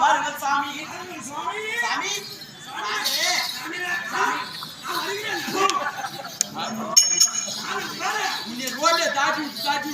வாருங்கள் சாமி. சாமி ரோட தாட்டி தாட்டி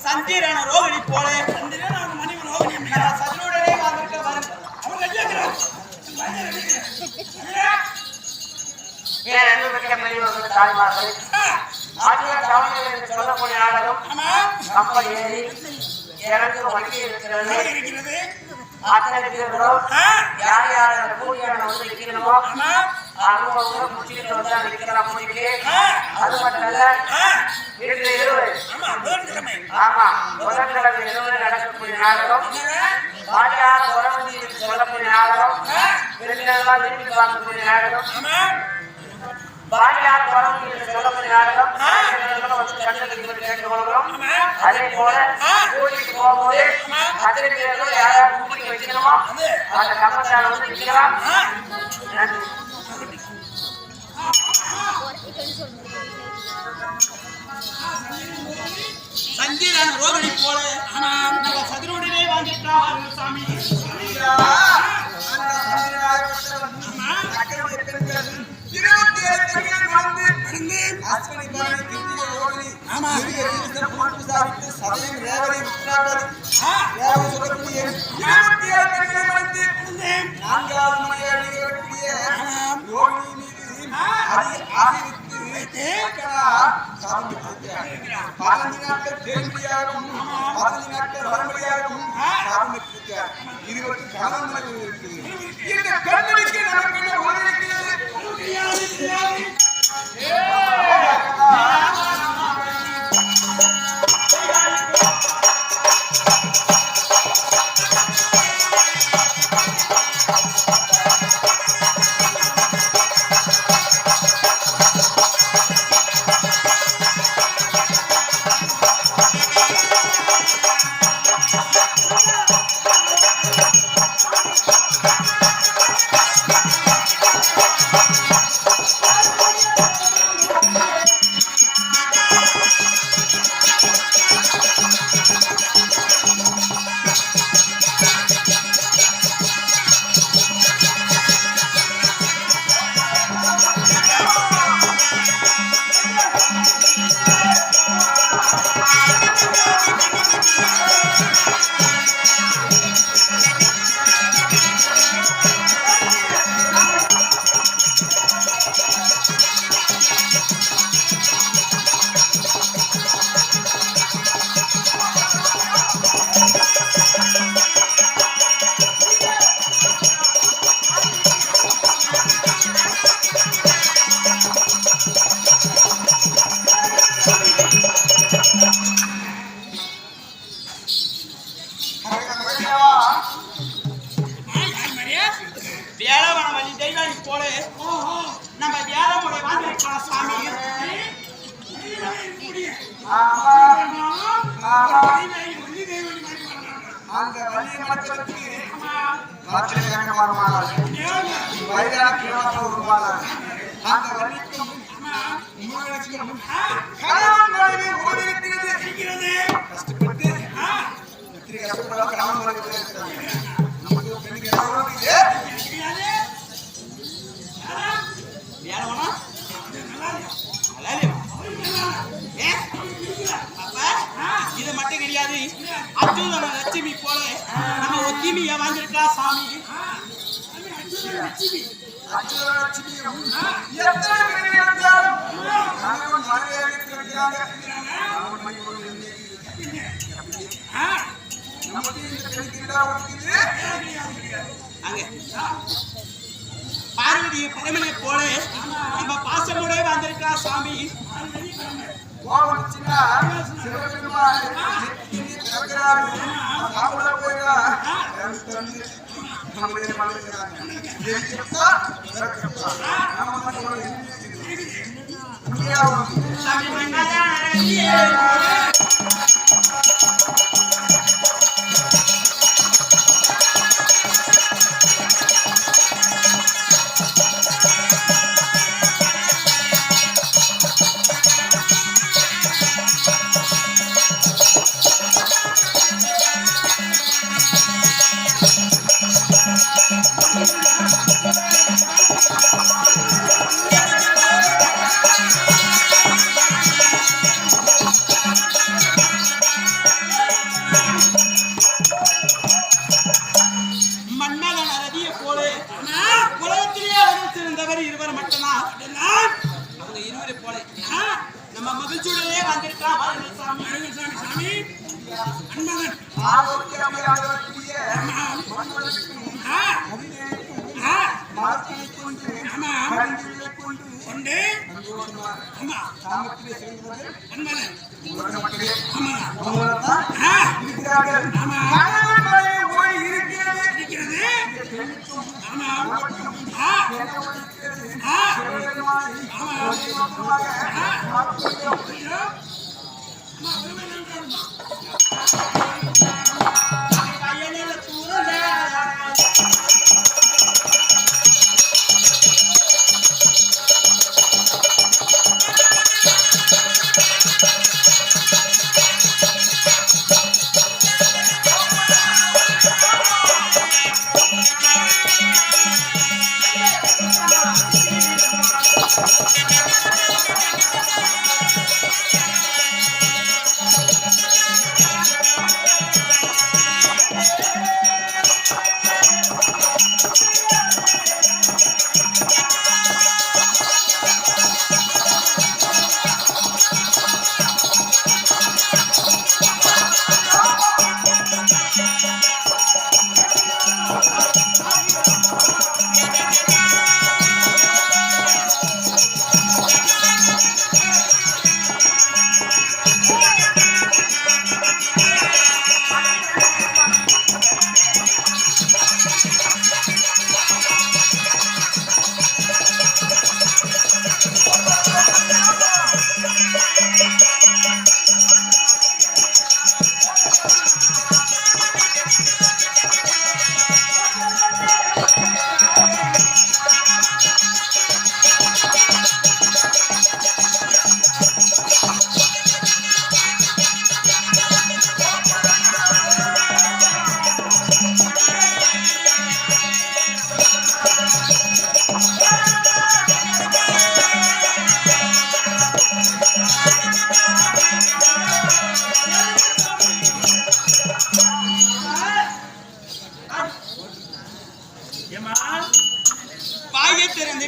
சந்திரன ரோகிணி போல சந்திரனுடனே வந்துட்டு வரும். சொல்லக்கூடிய நாடகம் கப்பல் ஏறி எனக்கு வண்டி இருக்கிறது. அத்தனை பேர்களும் யார் யார் கூலியான வந்து நிற்கிறோமோ அவங்க முடிச்சுட்டு வந்து நிற்கிறான் முடிக்கு. அது மட்டும் இல்ல இன்று இரவு ஆமா புதன்கிழமை இரவு நடக்கக்கூடிய நாடகம் பாரியார் உறவந்தி சொல்லக்கூடிய நாடகம் பெருங்கெல்லாம் விரும்பி பார்க்கக்கூடிய நாடகம் பாரியார் உறவந்தி சொல்லக்கூடிய நாடகம் கேட்டுக்கொள்கிறோம். அதே போல கூலிக்கு போகும்போது அத்தனை பேர்களும் யார் யார் கூலிக்கு வைக்கணுமோ அந்த கம்பத்தான வந்து நிற்கலாம். நன்றி. சந்திரன் ரோகிணி போல நம்ம சதுரோடனே வாங்கிட்டான் சாமி. இது மட்டும் கிடையாது. அச்சுதன லட்சுமி போல நம்ம ஒத்திமியா வந்திருக்கா சாமி. பார்வதி பரமனை போல நம்ம பாசமோட வந்திருக்கா சாமி. நம்ம மகிழ்ச்சியுடனே வந்திருக்கான் சாமி.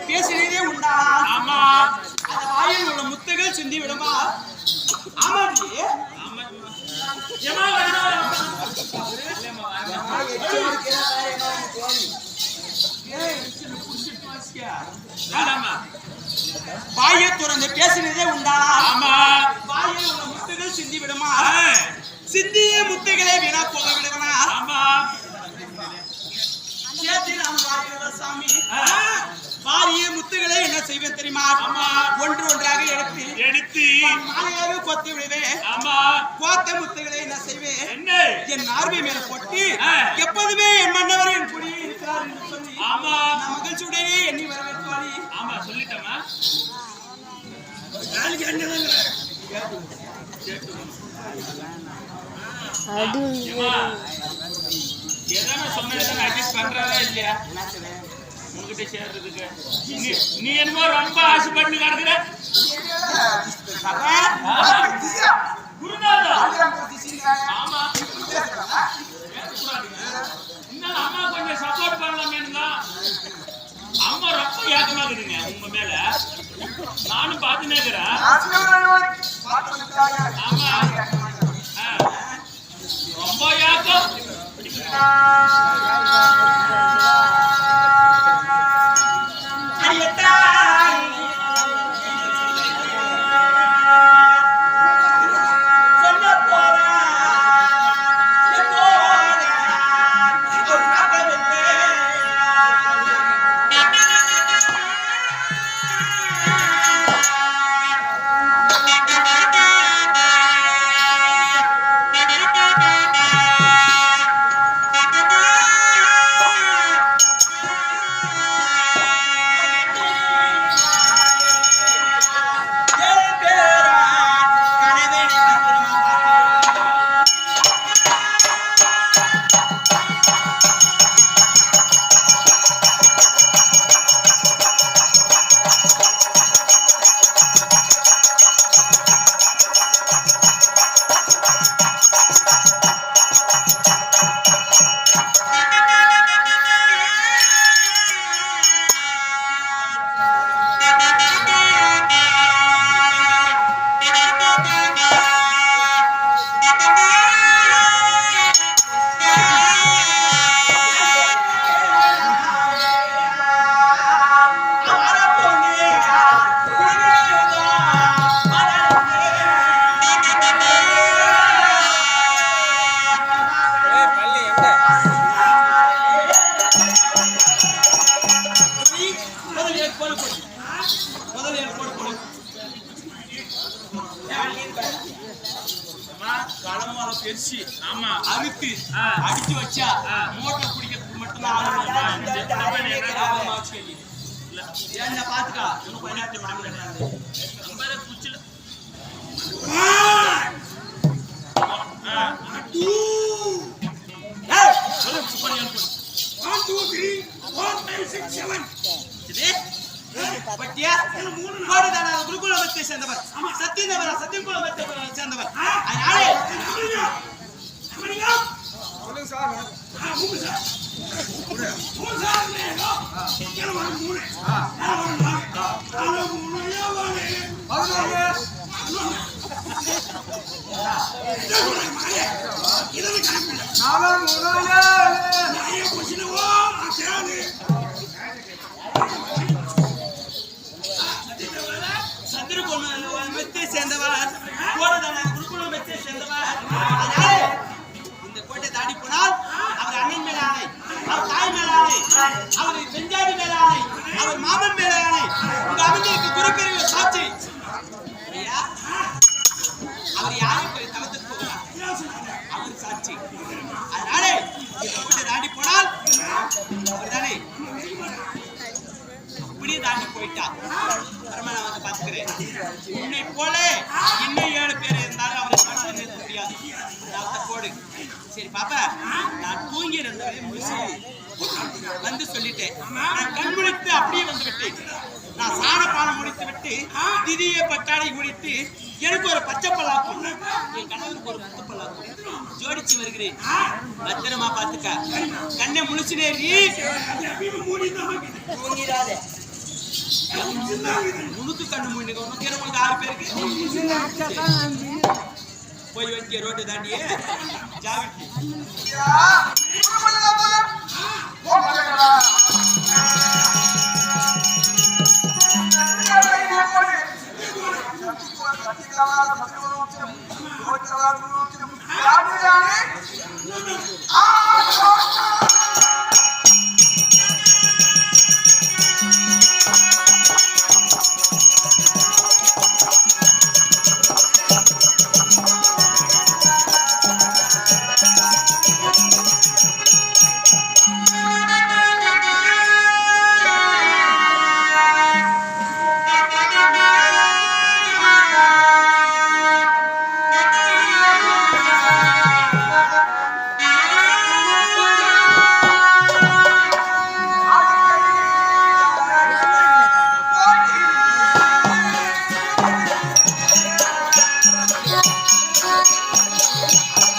பேசினதே உண்டா? ஆமா. அந்த வாயில் உள்ள முத்துகள் சிந்தி விடுமா? ஆமாடி. வாயை துறந்து பேசினதே உண்டா? ஆமா. வாயில் உள்ள முத்துகள் சிந்தி விடுமா? சிந்திய முத்துகளை வீணா போக விடுவனா? ஆமா. சாமி பாரிய முத்துகளை என்ன செய்வேன் தெரியுமா? ஒன்று ஒன்றாக எடுத்து மாலையாக கொத்தி விடுவேன். கோத்த முத்துகளை என்ன செய்வேன்? என் ஆர்வை மேல போட்டு எப்போது இல்லையா உங்ககிட்ட சேர்றதுக்கு நீ என்னமோ ரொம்ப ஆசைப்பட்டு கிடக்குற குருநாதா. ஆமா இன்னும் அம்மா கொஞ்சம் சப்போர்ட் பண்ணலாமேன்னா அம்மா ரொம்ப ஏக்கமா இருக்குதுங்க உங்க மேல. நானும் பார்த்துனே இருக்கிறேன். ஆமா ரொம்ப ஏக்கம். ஆமா அறுத்து அடிச்சு வச்சா மோட்டர் குடிக்கிறதுக்கு மட்டும்தான் என்ன பாத்துக்கா இன்னும் கொஞ்ச நேரத்தை குச்சில பட்டியா குருகுலத்தை சேர்ந்தவர் சத்தியகுலத்தை சேர்ந்தவர். அதனாலே சந்திரகுலத்தை சேர்ந்தவர் குருகுலத்தை சேர்ந்தவர். இந்த கோட்டை தாண்டி போனால் அவர் அண்ணன் மேல ஆணை, அவர் தாய் மேல ஆணை, அவர் பெஞ்சாதி மேல ஆணை, அவர் மாமன் மேல ஆணை, உங்க அமைச்சருக்கு குருப்பெருமை சாட்சி. அவர் யாரும் போய் தளத்துக்கு போகிறார், அவர் சாட்சி. அதனாலே இந்த கோட்டை தாண்டி போனால் தானே அப்படியே தாண்டி போயிட்டா நான் வந்து பார்த்துக்கிறேன். உன்னை போல இன்னும் 7 பேர் இருந்தாலும் அவரை நிறுத்த முடியாது. போடு சரி பாப்பா, நான் தூங்கி இருந்தவரை வந்து சொல்லிட்டேன். நான் கண் முடித்து அப்படியே வந்து விட்டேன். நான் சாணப்பானம் முடித்து விட்டு திதியை பட்டாடை முடித்து எனக்கு ஒரு பச்சை பல்லாக்கும் என் கணவருக்கு ஒரு முத்து பல்லாக்கும் ஜோடிச்சு வருகிறேன். பத்திரமா பாத்துக்க. கண்ணை முழிச்சுனே முழுக்கு கண்ணு மூணு உங்களுக்கு 6 பேருக்கு போய் வச்சு ரோட்டு தாண்டியே ஜாவிட்டி ஆ